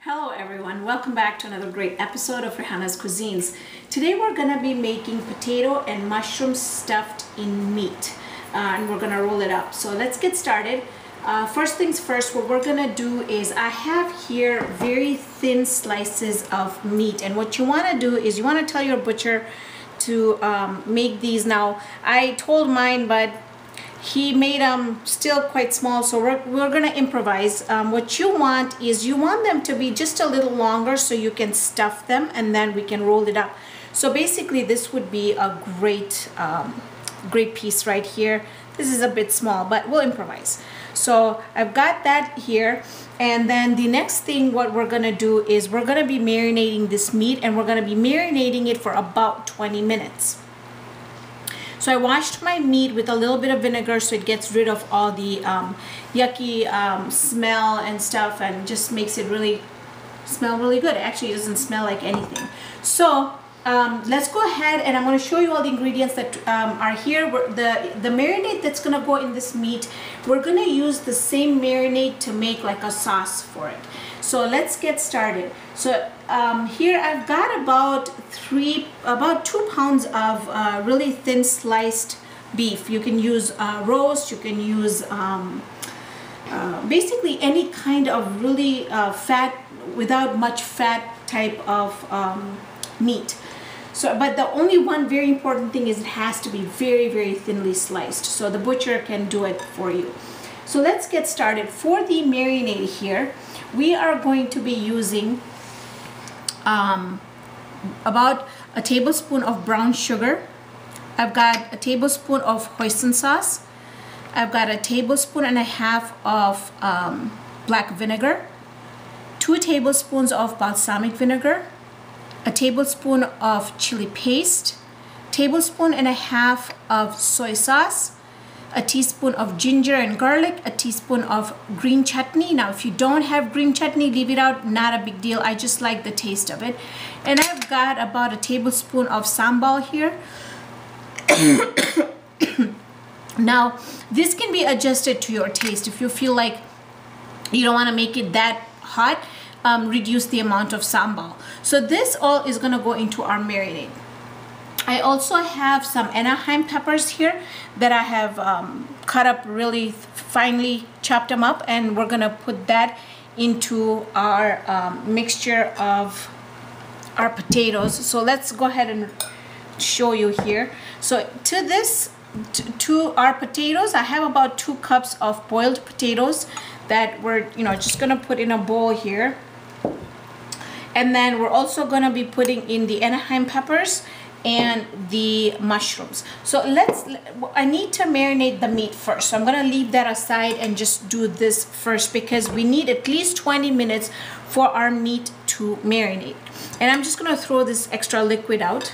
Hello everyone, welcome back to another great episode of Raihana's Cuisines. Today we're going to be making potato and mushroom stuffed in meat and we're going to roll it up. So let's get started. First things first, what we're going to do is I have here very thin slices of meat, and what you want to do is you want to tell your butcher to make these. Now I told mine, but he made them still quite small, so we're gonna improvise. What you want is you want them to be just a little longer so you can stuff them and then we can roll it up. So basically this would be a great great piece right here. This is a bit small, but we'll improvise. So I've got that here, and then the next thing what we're gonna do is we're gonna be marinating this meat, and we're gonna be marinating it for about 20 minutes. So I washed my meat with a little bit of vinegar so it gets rid of all the yucky smell and stuff, and just makes it really smell really good. Actually, it doesn't smell like anything. So let's go ahead, and I'm going to show you all the ingredients that are here. The marinade that's going to go in this meat, we're going to use the same marinade to make like a sauce for it. So let's get started. So here I've got about 2 pounds of really thin sliced beef. You can use roast, you can use basically any kind of really fat, without much fat type of meat. So, but the only one very important thing is it has to be very, very thinly sliced, so the butcher can do it for you. So let's get started. For the marinade here, we are going to be using about a tablespoon of brown sugar. I've got a tablespoon of hoisin sauce. I've got a tablespoon and a half of black vinegar, 2 tablespoons of balsamic vinegar, a tablespoon of chili paste, tablespoon and a half of soy sauce, a teaspoon of ginger and garlic, a teaspoon of green chutney. Now if you don't have green chutney, leave it out, not a big deal. I just like the taste of it. And I've got about a tablespoon of sambal here. Now this can be adjusted to your taste. If you feel like you don't want to make it that hot, reduce the amount of sambal. So this all is going to go into our marinade. I also have some anahime peppers here that I have cut up really finely, chopped them up, and we're gonna put that into our mixture of our potatoes. So let's go ahead and show you here. So to this, to our potatoes, I have about 2 cups of boiled potatoes that we're just gonna put in a bowl here. And then we're also gonna be putting in the anahime peppers and the mushrooms. So I need to marinate the meat first. So I'm gonna leave that aside and just do this first, because we need at least 20 minutes for our meat to marinate. And I'm just gonna throw this extra liquid out.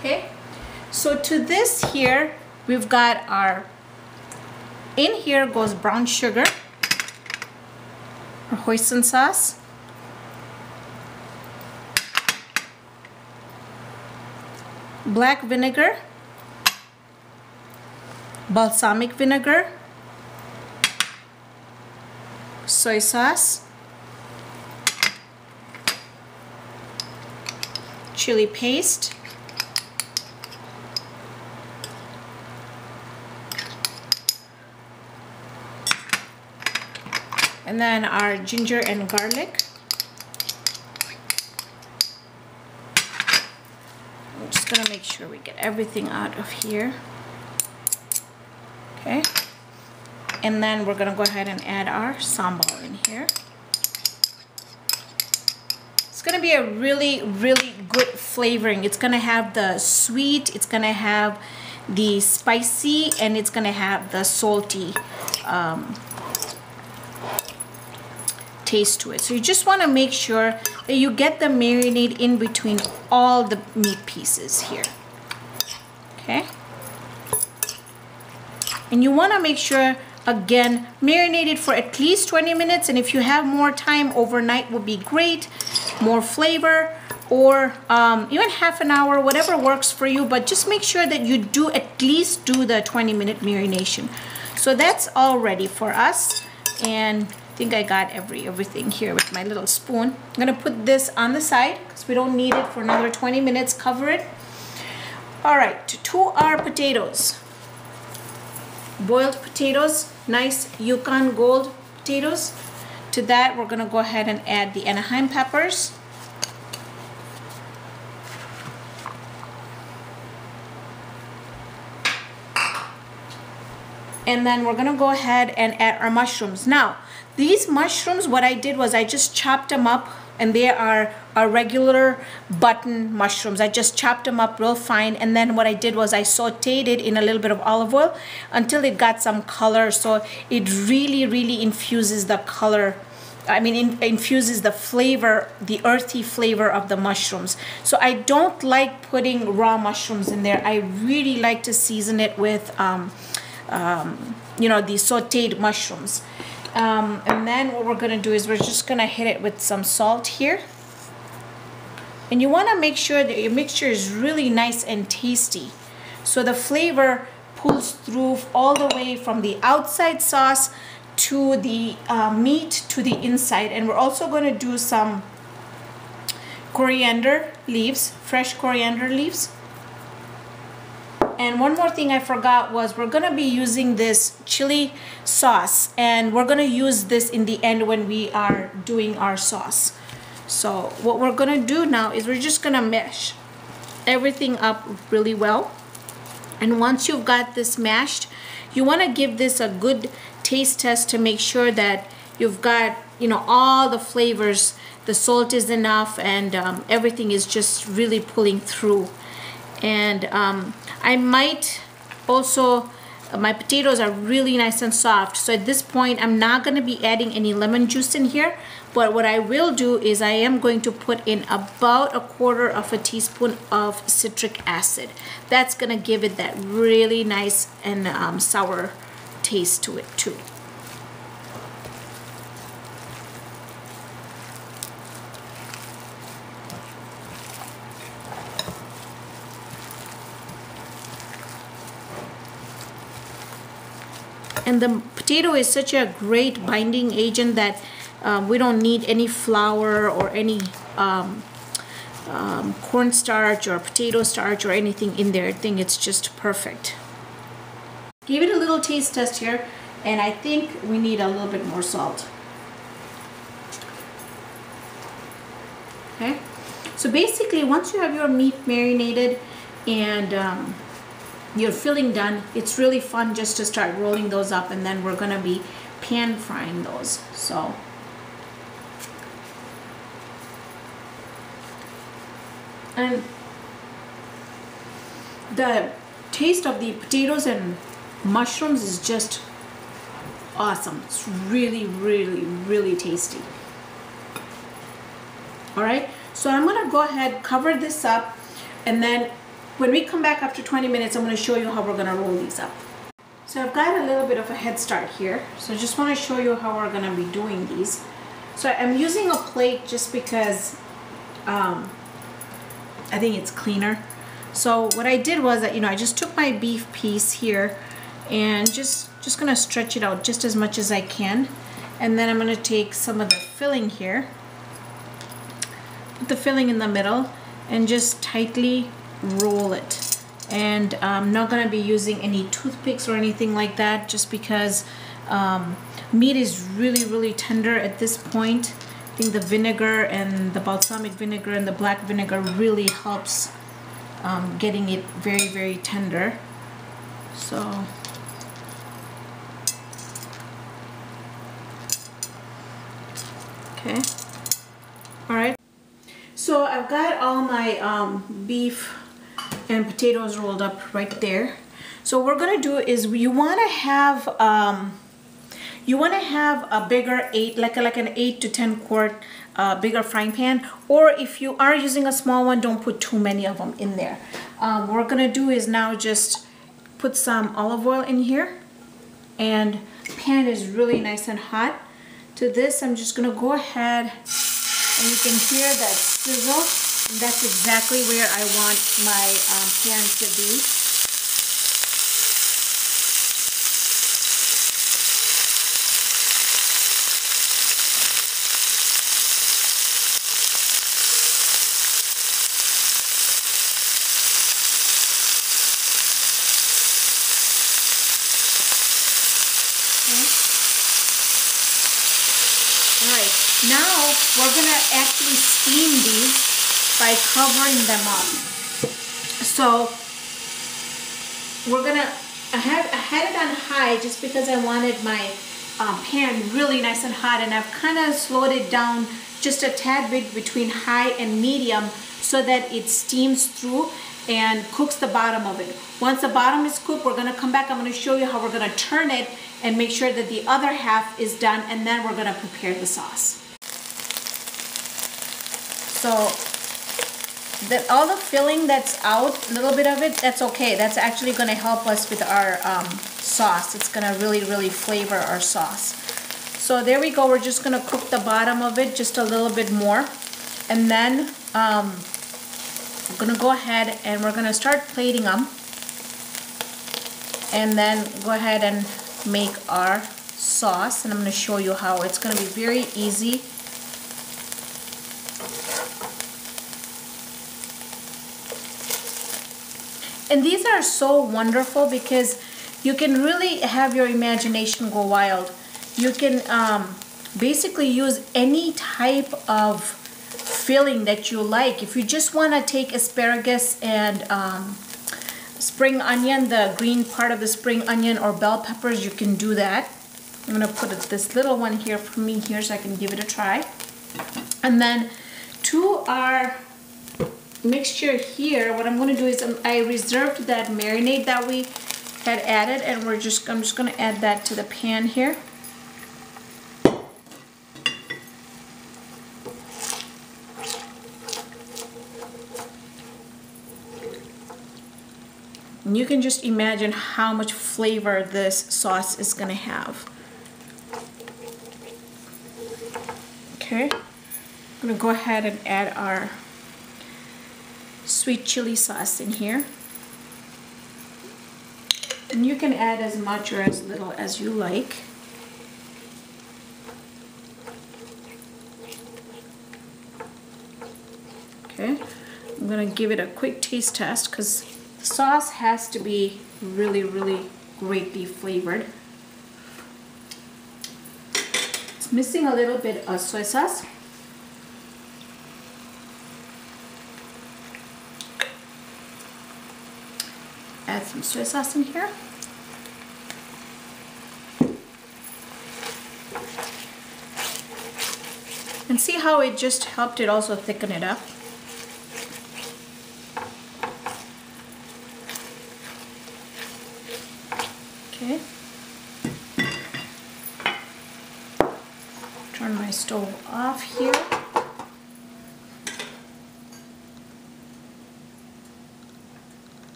Okay, so to this here, we've got in here goes brown sugar, our hoisin sauce, black vinegar, balsamic vinegar, soy sauce, chili paste, and then our ginger and garlic. I'm just gonna make sure we get everything out of here. Okay, and then we're gonna go ahead and add our sambal in here. It's gonna be a really, really good flavoring. It's gonna have the sweet, it's gonna have the spicy, and it's gonna have the salty taste to it. So you just want to make sure that you get the marinade in between all the meat pieces here. Okay, and you want to make sure, again, marinate it for at least 20 minutes, and if you have more time, overnight would be great, more flavor, or even half an hour, whatever works for you, but just make sure that you do at least do the 20-minute marination. So that's all ready for us, and I think I got everything here with my little spoon. I'm gonna put this on the side because we don't need it for another 20 minutes. Cover it. All right, to our potatoes. Boiled potatoes, nice Yukon Gold potatoes. To that, we're gonna go ahead and add the anahime peppers. And then we're gonna go ahead and add our mushrooms. Now, these mushrooms, what I did was I just chopped them up, and they are our regular button mushrooms. I just chopped them up real fine, and then what I did was I sauteed it in a little bit of olive oil until it got some color, so it really infuses the color. I mean, infuses the flavor, the earthy flavor of the mushrooms. So I don't like putting raw mushrooms in there. I really like to season it with you know, the sauteed mushrooms. And then what we're gonna do is we're just gonna hit it with some salt here. And you wanna make sure that your mixture is really nice and tasty, so the flavor pulls through all the way from the outside sauce to the meat to the inside. And we're also gonna do some coriander leaves, fresh coriander leaves. And one more thing I forgot was we're gonna be using this chili sauce, and we're gonna use this in the end when we are doing our sauce. So what we're gonna do now is we're just gonna mash everything up really well. And once you've got this mashed, you wanna give this a good taste test to make sure that you've got, you know, all the flavors, the salt is enough, and everything is just really pulling through. And I might also, my potatoes are really nice and soft, so at this point I'm not going to be adding any lemon juice in here, but what I will do is I am going to put in about 1/4 teaspoon of citric acid. That's going to give it that really nice and sour taste to it too. And the potato is such a great binding agent that we don't need any flour or any cornstarch or potato starch or anything in there. I think it's just perfect. Give it a little taste test here, and I think we need a little bit more salt. Okay, so basically once you have your meat marinated and your filling done, it's really fun just to start rolling those up, and then we're gonna be pan frying those. So and the taste of the potatoes and mushrooms is just awesome. It's really tasty. All right, so I'm gonna go ahead, cover this up, and then when we come back after 20 minutes, I'm going to show you how we're going to roll these up. So I've got a little bit of a head start here. So I just want to show you how we're going to be doing these. So I'm using a plate just because I think it's cleaner. So what I did was that, you know, I just took my beef piece here and just going to stretch it out just as much as I can. And then I'm going to take some of the filling here, put the filling in the middle, and just tightly roll it. And I'm not going to be using any toothpicks or anything like that, just because meat is really tender at this point. I think the vinegar and the balsamic vinegar and the black vinegar really helps getting it very tender. So okay, all right, so I've got all my beef and potatoes rolled up right there. So what we're gonna do is you want to have a bigger like an 8 to 10 quart bigger frying pan, or if you are using a small one, don't put too many of them in there. What we're gonna do is now just put some olive oil in here, and the pan is really nice and hot. To this, I'm just gonna go ahead, and you can hear that sizzle. And that's exactly where I want my pan to be. All right, now we're gonna actually steam these by covering them up. So I had it on high just because I wanted my pan really nice and hot, and I've kind of slowed it down just a tad bit between high and medium so that it steams through and cooks the bottom of it. Once the bottom is cooked, we're gonna come back. I'm gonna show you how we're gonna turn it and make sure that the other half is done, and then we're gonna prepare the sauce. So all the filling that's out, a little bit of it, that's okay. That's actually gonna help us with our sauce. It's gonna really, really flavor our sauce. So there we go. We're just gonna cook the bottom of it just a little bit more. And then we're gonna go ahead and we're gonna start plating them. And then go ahead and make our sauce. And I'm gonna show you how. It's gonna be very easy. And these are so wonderful because you can really have your imagination go wild. You can basically use any type of filling that you like. If you just want to take asparagus and spring onion, the green part of the spring onion, or bell peppers, you can do that. I'm going to put this little one here for me here so I can give it a try. And then to our mixture here, what I'm going to do is I reserved that marinade that we had added, and I'm just going to add that to the pan here. And you can just imagine how much flavor this sauce is going to have. Okay, I'm going to go ahead and add our sweet chili sauce in here. And you can add as much or as little as you like. Okay, I'm going to give it a quick taste test because the sauce has to be really, really greatly flavored. It's missing a little bit of soy sauce. Add some soy sauce in here. And see how it just helped it also thicken it up. Okay. Turn my stove off here.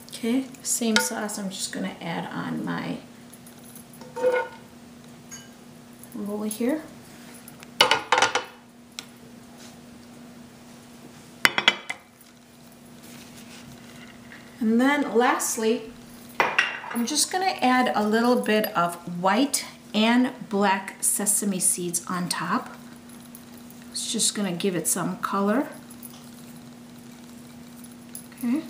Okay, same sauce, I'm just going to add on my roll here. And then lastly, I'm just going to add a little bit of white and black sesame seeds on top. It's just going to give it some color. Okay.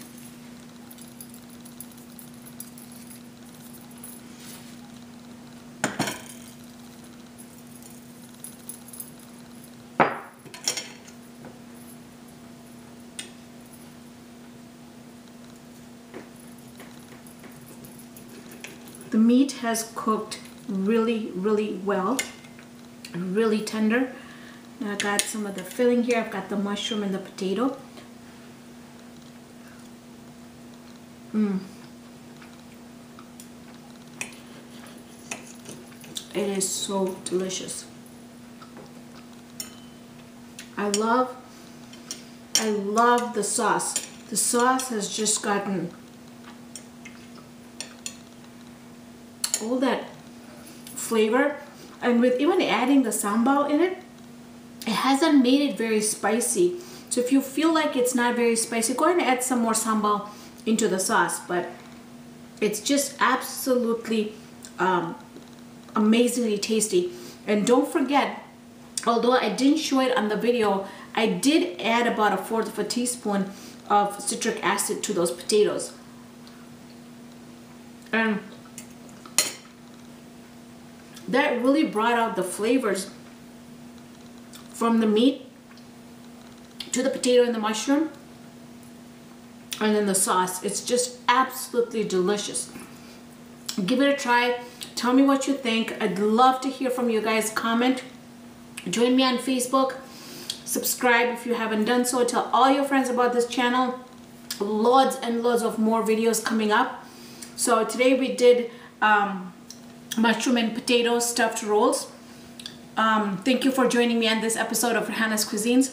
The meat has cooked really, really well, really tender. Now I got some of the filling here. I've got the mushroom and the potato. It is so delicious. I love the sauce. The sauce has just gotten all that flavor, and with even adding the sambal in it, it hasn't made it very spicy. So if you feel like it's not very spicy, go ahead and add some more sambal into the sauce, but it's just absolutely amazingly tasty. And don't forget, although I didn't show it on the video, I did add about 1/4 teaspoon of citric acid to those potatoes. And that really brought out the flavors from the meat to the potato and the mushroom, and then the sauce. It's just absolutely delicious. Give it a try. Tell me what you think. I'd love to hear from you guys. Comment. Join me on Facebook. Subscribe if you haven't done so. Tell all your friends about this channel. Loads and loads of more videos coming up. So today we did mushroom and potato stuffed rolls. Thank you for joining me on this episode of Raihana's Cuisines.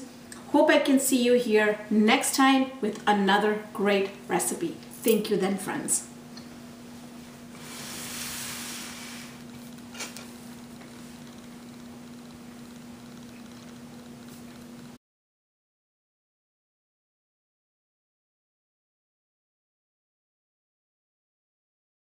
Hope I can see you here next time with another great recipe. Thank you then, friends.